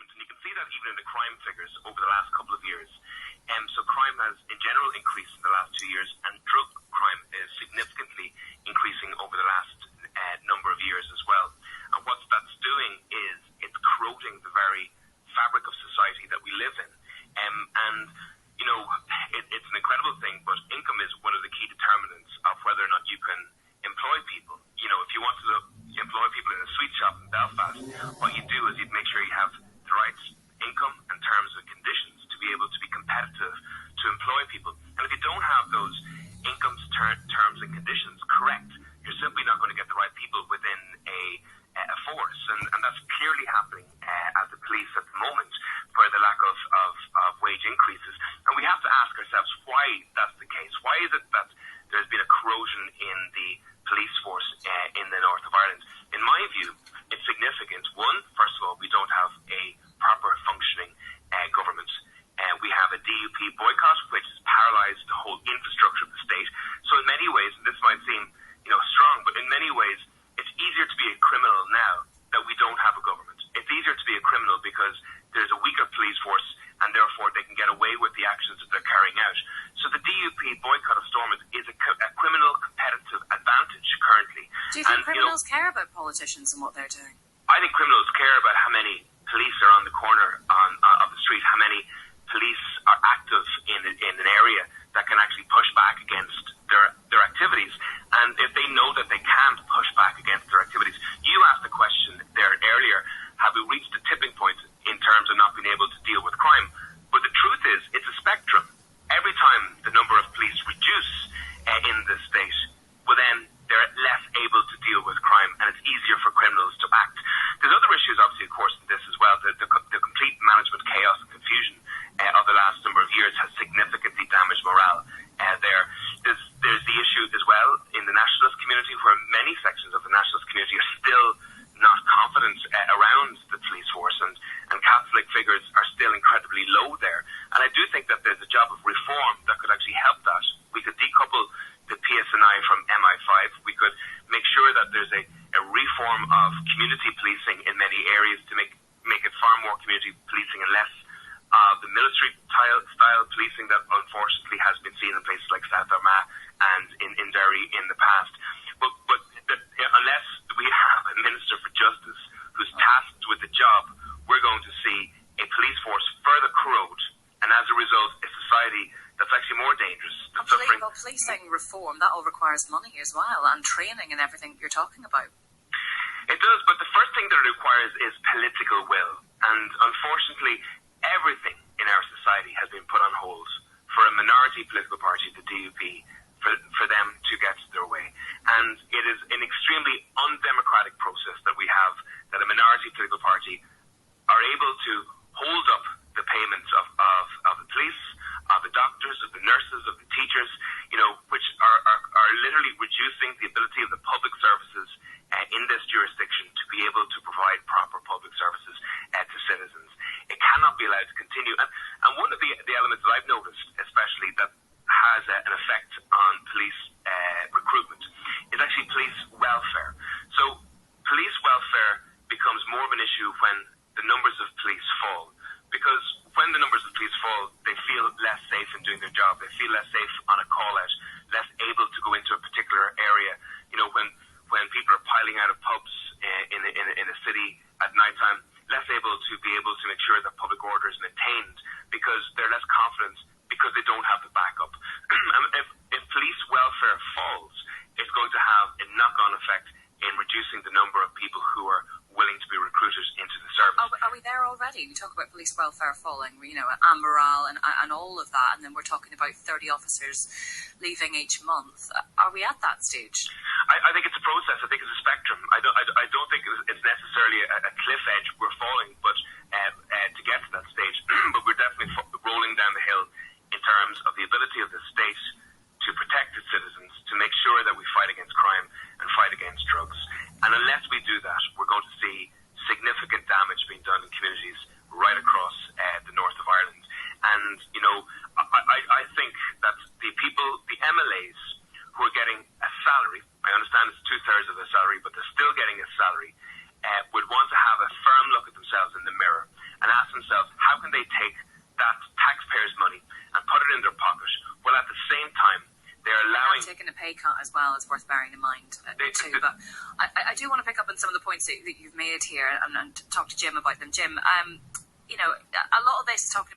improvement, and you can see that even in the crime figures over the last couple of years. So crime has, in general, increased in the last 2 years, and drug crime is significantly increasing over the last number of years as well. And what that's doing is it's corroding the very fabric of society that we live in. And, you know, it's an incredible thing, but income is one of the key determinants of whether or not you can employ people. You know, if you wanted to employ people in a sweet shop in Belfast, what you do is you'd make sure you have the right income and terms and conditions to be able to be competitive to employ people. And if you don't have those incomes, terms and conditions correct, you're simply not going to get the right people within a force. And that's clearly happening at the police at the moment, where the lack of wage increases. And we have to ask ourselves why that's the case. Why is it that there's been a corrosion in the police force in the north of Ireland? In my view, it's significant. One, first of all, we don't have a proper functioning government. We have a DUP boycott, which has paralysed the whole infrastructure of the state. So in many ways, and this might seem, you know, strong, but in many ways, it's easier to be a criminal now that we don't have a government. It's easier to be a criminal because there's a weaker police force, and therefore they can get away with the actions that they're carrying out. So the DUP boycott of Stormont is a criminal competitive advantage currently. Do you think criminals care about politicians and what they're doing? I think criminals care about how many police are on the corner of the street, how many police are active in an area that can actually push back against their activities. And if they know that they can't push back against their activities, you asked the question there earlier, have we reached a tipping point in terms of not being able to deal with crime? But the truth is, it's a spectrum. Every time the number of police reduce in the state, well then they're less able to deal with crime, and it's easier for criminals to act. There's other issues, obviously, of course, in this as well. The complete management chaos and confusion of the last number of years has significantly damaged morale. There's the issue as well in the nationalist community, where many sections of the nationalist community are still not confident around the police force, and Catholic figures are still incredibly low there. And I do think that there's a job of reform that could actually help that. We could decouple the PSNI from MI5. We could make sure that there's a reform of community policing in many areas to make it far more community policing and less the military style policing that unfortunately has been seen in places like South Armagh and in Derry in the past. But unless we have a Minister for Justice who's tasked with the job, we're going to see a police force further corrode, and as a result, a society that's actually more dangerous. But policing reform, that all requires money as well, and training and everything you're talking about. It does, but the first thing that it requires is political will. And unfortunately, everything in our society has been put on hold for a minority political party, the DUP, for them to get their way. And it is an extremely undemocratic process that we have, that a minority political party are able to hold up the payments of the police, of the doctors, of the nurses, of the teachers, you know, which are literally reducing the ability of the public services in this jurisdiction to be able to provide proper public services to citizens. It cannot be allowed to continue. And one of the elements that I've noticed, especially that has an effect on police recruitment, is actually police welfare. So police welfare becomes more of an issue when the numbers of police fall. Because when the numbers of police fall, they feel less safe in doing their job. They feel less safe on a call-out, less able to go into a particular area. You know, when people are piling out of pubs in a city at night time, less able to be able to make sure that public order is maintained because they're less confident because they don't have the backup. If police welfare falls, it's going to have a knock-on effect in reducing the number of people who are willing to be recruited into the service. Are we there already? We talk about police welfare falling, you know, and morale and all of that, and then we're talking about 30 officers leaving each month. Are we at that stage? I think it's a process. I think it's a spectrum. I don't think it's necessarily a cliff edge we're falling, but to get to that stage. But we're definitely rolling down the hill in terms of the ability of the state to protect its citizens, to make sure that we fight against crime and fight against drugs. And unless we do that, we're going to see significant damage being done in communities right across the north of Ireland. And, you know, I think that the people, the MLAs who are getting a salary, I understand it's 2/3 of their salary, but they're still getting a salary, would want to have a firm look at themselves themselves, how can they take that taxpayers' money and put it in their pocket, while at the same time they're allowing... Taking a pay cut as well is worth bearing in mind too. But I do want to pick up on some of the points that you've made here and talk to Jim about them. Jim, a lot of this is talking